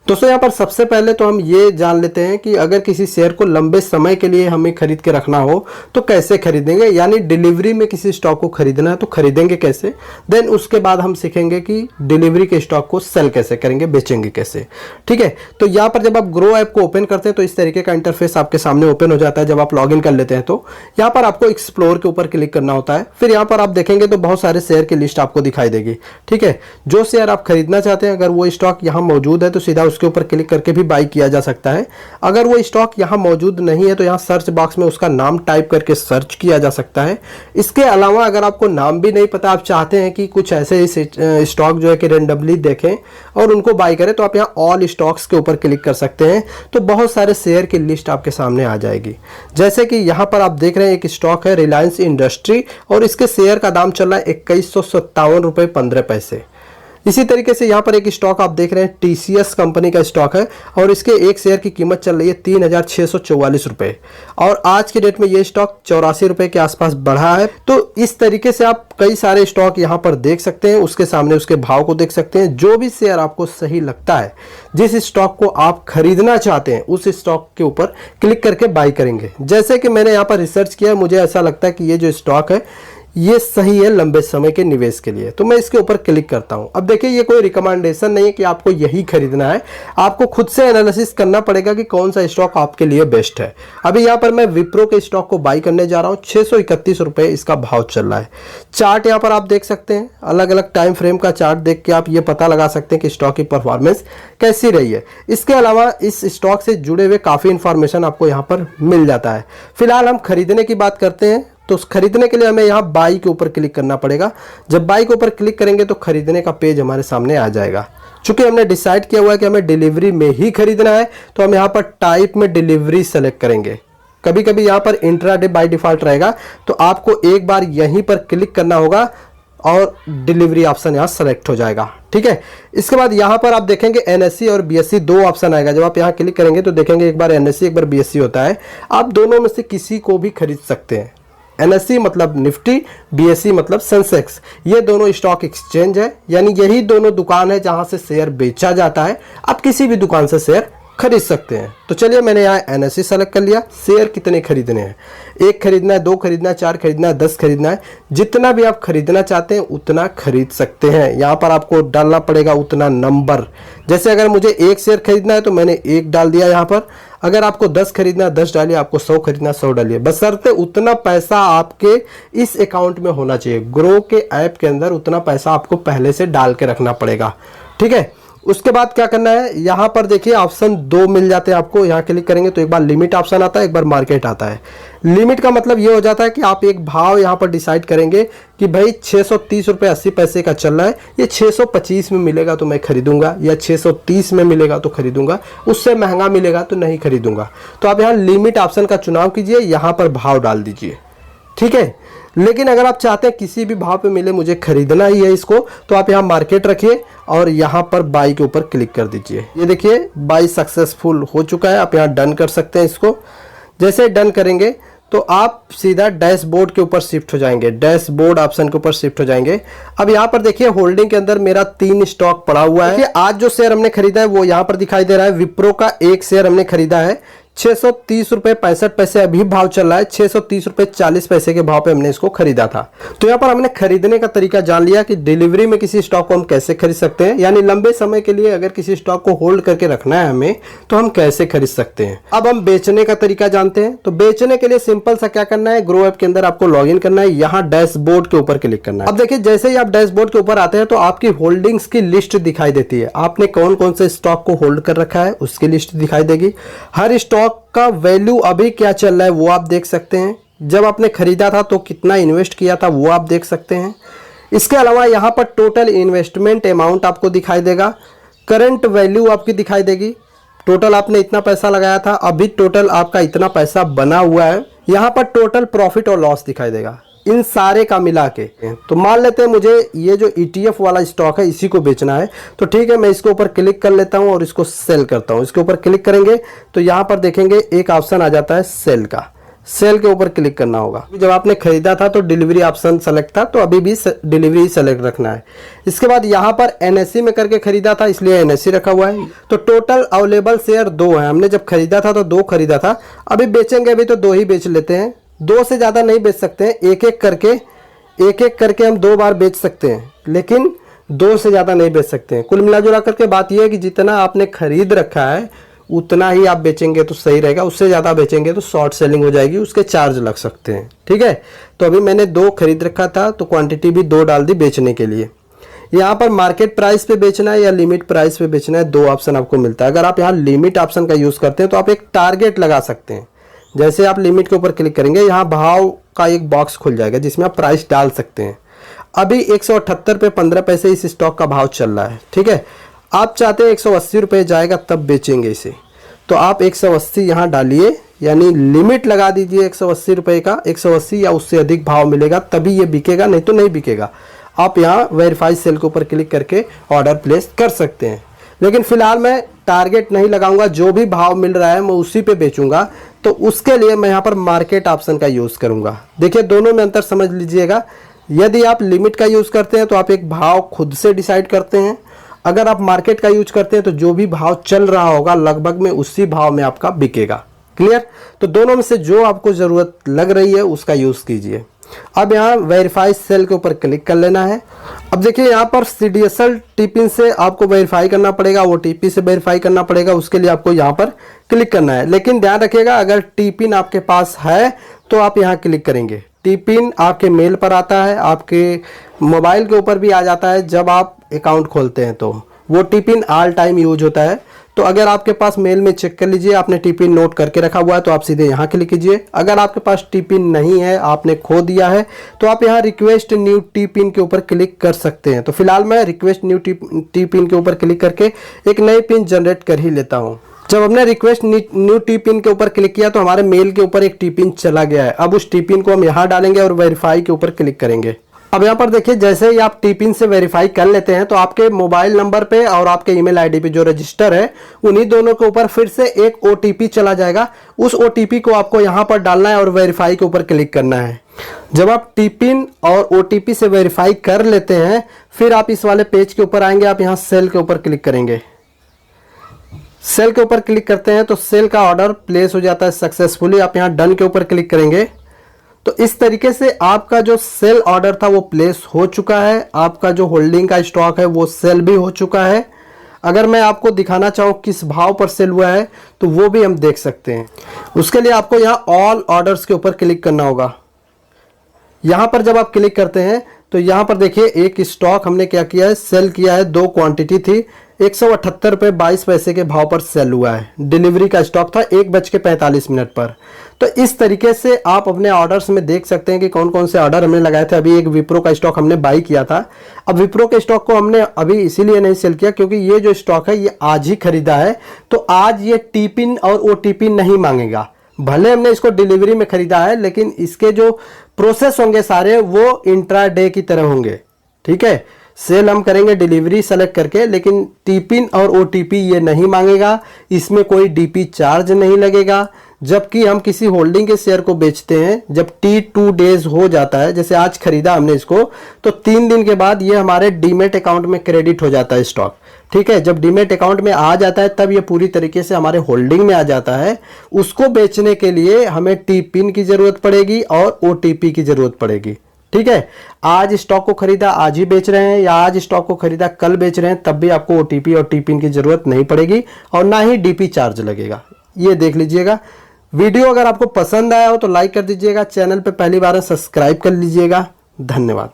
दोस्तों यहाँ पर सबसे पहले तो हम ये जान लेते हैं कि अगर किसी शेयर को लंबे समय के लिए हमें खरीद के रखना हो तो कैसे खरीदेंगे, यानी डिलीवरी में किसी स्टॉक को खरीदना है तो खरीदेंगे कैसे। देन उसके बाद हम सीखेंगे कि डिलीवरी के स्टॉक को सेल कैसे करेंगे, बेचेंगे कैसे। ठीक है, तो यहाँ पर जब आप ग्रो ऐप को ओपन करते हैं तो इस तरीके का इंटरफेस आपके सामने ओपन हो जाता है। जब आप लॉग इन कर लेते हैं तो यहाँ पर आपको एक्सप्लोर के ऊपर क्लिक करना होता है। फिर यहाँ पर आप देखेंगे तो बहुत सारे शेयर की लिस्ट आपको दिखाई देगी। ठीक है, जो शेयर आप खरीदना चाहते हैं अगर वो स्टॉक यहाँ मौजूद है तो सीधा उसके ऊपर क्लिक करके भी बाई किया जा सकता है। अगर वो स्टॉक यहाँ मौजूद नहीं है तो यहाँ सर्च बॉक्स में उसका नाम टाइप करके सर्च किया जा सकता है। इसके अलावा अगर आपको नाम भी नहीं पता, आप चाहते हैं कि कुछ ऐसे ही स्टॉक जो है कि रेंडमली देखें और उनको बाई करें, तो आप यहाँ ऑल स्टॉक्स के ऊपर क्लिक कर सकते हैं। तो बहुत सारे शेयर की लिस्ट आपके सामने आ जाएगी। जैसे कि यहाँ पर आप देख रहे हैं एक स्टॉक है रिलायंस इंडस्ट्री और इसके शेयर का दाम चल रहा है 2157 रुपये 15 पैसे। इसी तरीके से यहाँ पर एक स्टॉक आप देख रहे हैं टीसीएस कंपनी का स्टॉक है और इसके एक शेयर की कीमत चल रही है 3644 रुपये और आज के डेट में ये स्टॉक 84 रुपये के आसपास बढ़ा है। तो इस तरीके से आप कई सारे स्टॉक यहाँ पर देख सकते हैं, उसके सामने उसके भाव को देख सकते हैं। जो भी शेयर आपको सही लगता है, जिस स्टॉक को आप खरीदना चाहते हैं उस स्टॉक के ऊपर क्लिक करके बाई करेंगे। जैसे कि मैंने यहाँ पर रिसर्च किया, मुझे ऐसा लगता है कि ये जो स्टॉक है ये सही है लंबे समय के निवेश के लिए, तो मैं इसके ऊपर क्लिक करता हूं। अब देखिए ये कोई रिकमेंडेशन नहीं है कि आपको यही खरीदना है, आपको खुद से एनालिसिस करना पड़ेगा कि कौन सा स्टॉक आपके लिए बेस्ट है। अभी यहां पर मैं विप्रो के स्टॉक को बाई करने जा रहा हूं, 631 रुपये इसका भाव चल रहा है। चार्ट यहां पर आप देख सकते हैं, अलग अलग टाइम फ्रेम का चार्ट देख के आप ये पता लगा सकते हैं कि स्टॉक की परफॉर्मेंस कैसी रही है। इसके अलावा इस स्टॉक से जुड़े हुए काफ़ी इंफॉर्मेशन आपको यहाँ पर मिल जाता है। फिलहाल हम खरीदने की बात करते हैं, तो खरीदने के लिए हमें यहाँ बाई के ऊपर क्लिक करना पड़ेगा। जब बाई के ऊपर क्लिक करेंगे तो खरीदने का पेज हमारे सामने आ जाएगा। चूंकि हमने डिसाइड किया हुआ है कि हमें डिलीवरी में ही खरीदना है तो हम यहाँ पर टाइप में डिलीवरी सेलेक्ट करेंगे। कभी कभी यहाँ पर इंट्राडे बाय डिफॉल्ट रहेगा, तो आपको एक बार यहीं पर क्लिक करना होगा और डिलीवरी ऑप्शन यहाँ सेलेक्ट हो जाएगा। ठीक है, इसके बाद यहाँ पर आप देखेंगे एनएससी और बीएससी दो ऑप्शन आएगा। जब आप यहाँ क्लिक करेंगे तो देखेंगे एक बार एनएससी एक बार बीएससी होता है। आप दोनों में से किसी को भी खरीद सकते हैं। एनएससी मतलब निफ्टी, बीएससी मतलब सेंसेक्स। ये दोनों स्टॉक एक्सचेंज है, यानी यही दोनों दुकान है जहां से शेयर बेचा जाता है। आप किसी भी दुकान से शेयर खरीद सकते हैं। तो चलिए मैंने यहाँ एनएससी सेलेक्ट कर लिया। शेयर कितने खरीदने हैं, 1 खरीदना है, 2 खरीदना है, 4 खरीदना है, 10 खरीदना है, जितना भी आप खरीदना चाहते हैं उतना खरीद सकते हैं। यहाँ पर आपको डालना पड़ेगा उतना नंबर। जैसे अगर मुझे 1 शेयर खरीदना है तो मैंने 1 डाल दिया यहाँ पर। अगर आपको 10 खरीदना है 10 डालिए, आपको 100 खरीदना 100 डालिए, बशर्ते उतना पैसा आपके इस अकाउंट में होना चाहिए। ग्रो के ऐप के अंदर उतना पैसा आपको पहले से डाल के रखना पड़ेगा। ठीक है, उसके बाद क्या करना है, यहाँ पर देखिए ऑप्शन 2 मिल जाते हैं आपको। यहाँ क्लिक करेंगे तो एक बार लिमिट ऑप्शन आता है, एक बार मार्केट आता है। लिमिट का मतलब ये हो जाता है कि आप एक भाव यहाँ पर डिसाइड करेंगे कि भाई 630 रुपये 80 पैसे का चल रहा है, ये 625 में मिलेगा तो मैं खरीदूंगा, या 630 में मिलेगा तो खरीदूंगा, उससे महंगा मिलेगा तो नहीं खरीदूंगा। तो आप यहाँ लिमिट ऑप्शन का चुनाव कीजिए, यहाँ पर भाव डाल दीजिए। ठीक है, लेकिन अगर आप चाहते हैं किसी भी भाव पे मिले मुझे खरीदना ही है इसको, तो आप यहाँ मार्केट रखिए और यहाँ पर बाई के ऊपर क्लिक कर दीजिए। ये देखिए बाई सक्सेसफुल हो चुका है। आप यहाँ डन कर सकते हैं इसको। जैसे डन करेंगे तो आप सीधा डैशबोर्ड के ऊपर शिफ्ट हो जाएंगे, डैशबोर्ड ऑप्शन के ऊपर शिफ्ट हो जाएंगे। अब यहाँ पर देखिए होल्डिंग के अंदर मेरा 3 स्टॉक पड़ा हुआ है। आज जो शेयर हमने खरीदा है वो यहाँ पर दिखाई दे रहा है। विप्रो का 1 शेयर हमने खरीदा है, 630 रुपये 65 पैसे अभी भाव चल रहा है। 630 रुपये 40 पैसे के भाव पे हमने इसको खरीदा था। तो यहाँ पर हमने खरीदने का तरीका जान लिया कि डिलीवरी में किसी स्टॉक को हम कैसे खरीद सकते हैं, यानी लंबे समय के लिए अगर किसी स्टॉक को होल्ड करके रखना है हमें तो हम कैसे खरीद सकते हैं। अब हम बेचने का तरीका जानते हैं। तो बेचने के लिए सिंपल सा क्या करना है, ग्रो ऐप के अंदर आपको लॉग इन करना है, यहाँ डैशबोर्ड के ऊपर क्लिक करना है। अब देखिए जैसे ही आप डैशबोर्ड के ऊपर आते हैं तो आपकी होल्डिंग्स की लिस्ट दिखाई देती है। आपने कौन कौन से स्टॉक को होल्ड कर रखा है उसकी लिस्ट दिखाई देगी। हर स्टॉक का वैल्यू अभी क्या चल रहा है वो आप देख सकते हैं। जब आपने खरीदा था तो कितना इन्वेस्ट किया था वो आप देख सकते हैं। इसके अलावा यहाँ पर टोटल इन्वेस्टमेंट अमाउंट आपको दिखाई देगा, करंट वैल्यू आपकी दिखाई देगी। टोटल आपने इतना पैसा लगाया था, अभी टोटल आपका इतना पैसा बना हुआ है। यहाँ पर टोटल प्रॉफिट और लॉस दिखाई देगा, इन सारे का मिला के। तो मान लेते हैं मुझे ये जो ETF वाला स्टॉक है इसी को बेचना है, तो ठीक है मैं इसके ऊपर क्लिक कर लेता हूं और इसको सेल करता हूं। इसके ऊपर क्लिक करेंगे तो यहाँ पर देखेंगे एक ऑप्शन आ जाता है सेल का। सेल के ऊपर क्लिक करना होगा। जब आपने खरीदा था तो डिलीवरी ऑप्शन सेलेक्ट था, तो अभी भी डिलीवरी सेलेक्ट रखना है। इसके बाद यहाँ पर NSE में करके खरीदा था, इसलिए NSE रखा हुआ है। तो टोटल अवेलेबल शेयर 2 है। हमने जब खरीदा था तो 2 खरीदा था, अभी बेचेंगे अभी तो 2 ही बेच लेते हैं। 2 से ज़्यादा नहीं बेच सकते हैं, एक एक करके हम 2 बार बेच सकते हैं, लेकिन 2 से ज़्यादा नहीं बेच सकते हैं। कुल मिला करके बात यह है कि जितना आपने खरीद रखा है उतना ही आप बेचेंगे तो सही रहेगा, उससे ज़्यादा बेचेंगे तो शॉर्ट सेलिंग हो जाएगी, उसके चार्ज लग सकते हैं। ठीक है, तो अभी मैंने 2 खरीद रखा था तो क्वांटिटी भी 2 डाल दी बेचने के लिए। यहाँ पर मार्केट प्राइस पे बेचना है या लिमिट प्राइस पे बेचना है, 2 ऑप्शन आपको मिलता है। अगर आप यहाँ लिमिट ऑप्शन का यूज़ करते हैं तो आप एक टारगेट लगा सकते हैं। जैसे आप लिमिट के ऊपर क्लिक करेंगे, यहाँ भाव का एक बॉक्स खुल जाएगा जिसमें आप प्राइस डाल सकते हैं। अभी 178 पे 15 पैसे इस स्टॉक का भाव चल रहा है। ठीक है, आप चाहते हैं 180 रुपये जाएगा तब बेचेंगे इसे, तो आप 180 यहाँ डालिए, यानी लिमिट लगा दीजिए 180 रुपये का। 180 या उससे अधिक भाव मिलेगा तभी ये बिकेगा, नहीं तो नहीं बिकेगा। आप यहाँ वेरीफाई सेल के ऊपर क्लिक करके ऑर्डर प्लेस कर सकते हैं। लेकिन फिलहाल मैं टारगेट नहीं लगाऊंगा, जो भी भाव मिल रहा है मैं उसी पे बेचूंगा। तो उसके लिए मैं यहाँ पर मार्केट ऑप्शन का यूज़ करूँगा। देखिए दोनों में अंतर समझ लीजिएगा। यदि आप लिमिट का यूज़ करते हैं तो आप एक भाव खुद से डिसाइड करते हैं। अगर आप मार्केट का यूज करते हैं तो जो भी भाव चल रहा होगा लगभग में उसी भाव में आपका बिकेगा। क्लियर? तो दोनों में से जो आपको ज़रूरत लग रही है उसका यूज़ कीजिए। अब यहाँ वेरीफाई सेल के ऊपर क्लिक कर लेना है। अब देखिए यहाँ पर CDSL टी-पिन से आपको वेरीफाई करना पड़ेगा, OTP से वेरीफाई करना पड़ेगा, उसके लिए आपको यहाँ पर क्लिक करना है। लेकिन ध्यान रखिएगा अगर टी-पिन आपके पास है तो आप यहाँ क्लिक करेंगे। टी-पिन आपके मेल पर आता है, आपके मोबाइल के ऊपर भी आ जाता है जब आप अकाउंट खोलते हैं, तो वो टी-पिन ऑल टाइम यूज होता है। तो अगर आपके पास मेल में चेक कर लीजिए, आपने टी-पिन नोट करके रखा हुआ है तो आप सीधे यहाँ क्लिक कीजिए। अगर आपके पास टी-पिन नहीं है, आपने खो दिया है, तो आप यहाँ रिक्वेस्ट न्यू टी-पिन के ऊपर क्लिक कर सकते हैं। तो फिलहाल मैं रिक्वेस्ट न्यू टी-पिन के ऊपर क्लिक करके एक नई पिन जनरेट कर ही लेता हूँ। जब हमने रिक्वेस्ट न्यू टी-पिन के ऊपर क्लिक किया तो हमारे मेल के ऊपर एक टी-पिन चला गया है। अब उस टी-पिन को हम यहाँ डालेंगे और वेरीफाई के ऊपर क्लिक करेंगे। अब यहाँ पर देखिए जैसे ही आप टी-पिन से वेरीफाई कर लेते हैं तो आपके मोबाइल नंबर पे और आपके ईमेल आईडी पे जो रजिस्टर है उन्हीं दोनों के ऊपर फिर से एक OTP चला जाएगा। उस OTP को आपको यहाँ पर डालना है और वेरीफाई के ऊपर क्लिक करना है। जब आप टी-पिन और OTP से वेरीफाई कर लेते हैं फिर आप इस वाले पेज के ऊपर आएंगे। आप यहाँ सेल के ऊपर क्लिक करेंगे। सेल के ऊपर क्लिक करते हैं तो सेल का ऑर्डर प्लेस हो जाता है सक्सेसफुली। आप यहाँ डन के ऊपर क्लिक करेंगे तो इस तरीके से आपका जो सेल ऑर्डर था वो प्लेस हो चुका है। आपका जो होल्डिंग का स्टॉक है वो सेल भी हो चुका है। अगर मैं आपको दिखाना चाहूँ किस भाव पर सेल हुआ है तो वो भी हम देख सकते हैं। उसके लिए आपको यहाँ ऑल ऑर्डर्स के ऊपर क्लिक करना होगा। यहाँ पर जब आप क्लिक करते हैं तो यहाँ पर देखिए एक स्टॉक हमने क्या किया है, सेल किया है। 2 क्वांटिटी थी, 178 रुपये 22 पैसे के भाव पर सेल हुआ है। डिलीवरी का स्टॉक था 1:45 पर। तो इस तरीके से आप अपने ऑर्डर्स में देख सकते हैं कि कौन कौन से ऑर्डर हमने लगाए थे। अभी एक विप्रो का स्टॉक हमने बाई किया था। अब विप्रो के स्टॉक को हमने अभी इसीलिए नहीं सेल किया क्योंकि ये जो स्टॉक है ये आज ही खरीदा है, तो आज ये टी-पिन और OTP नहीं मांगेगा। भले हमने इसको डिलीवरी में खरीदा है लेकिन इसके जो प्रोसेस होंगे सारे वो इंट्रा डे की तरह होंगे। ठीक है, सेल हम करेंगे डिलीवरी सेलेक्ट करके, लेकिन टी-पिन और OTP ये नहीं मांगेगा। इसमें कोई DP चार्ज नहीं लगेगा। जबकि हम किसी होल्डिंग के शेयर को बेचते हैं जब T2 डेज हो जाता है, जैसे आज खरीदा हमने इसको, तो 3 दिन के बाद ये हमारे डीमेट अकाउंट में क्रेडिट हो जाता है स्टॉक। ठीक है, जब डीमेट अकाउंट में आ जाता है तब ये पूरी तरीके से हमारे होल्डिंग में आ जाता है। उसको बेचने के लिए हमें टी-पिन की जरूरत पड़ेगी और OTP की जरूरत पड़ेगी। ठीक है, आज स्टॉक को खरीदा आज ही बेच रहे हैं या आज स्टॉक को खरीदा कल बेच रहे हैं, तब भी आपको OTP और टी-पिन की जरूरत नहीं पड़ेगी और ना ही DP चार्ज लगेगा। ये देख लीजिएगा। वीडियो अगर आपको पसंद आया हो तो लाइक कर दीजिएगा। चैनल पे पहली बार सब्सक्राइब कर लीजिएगा। धन्यवाद।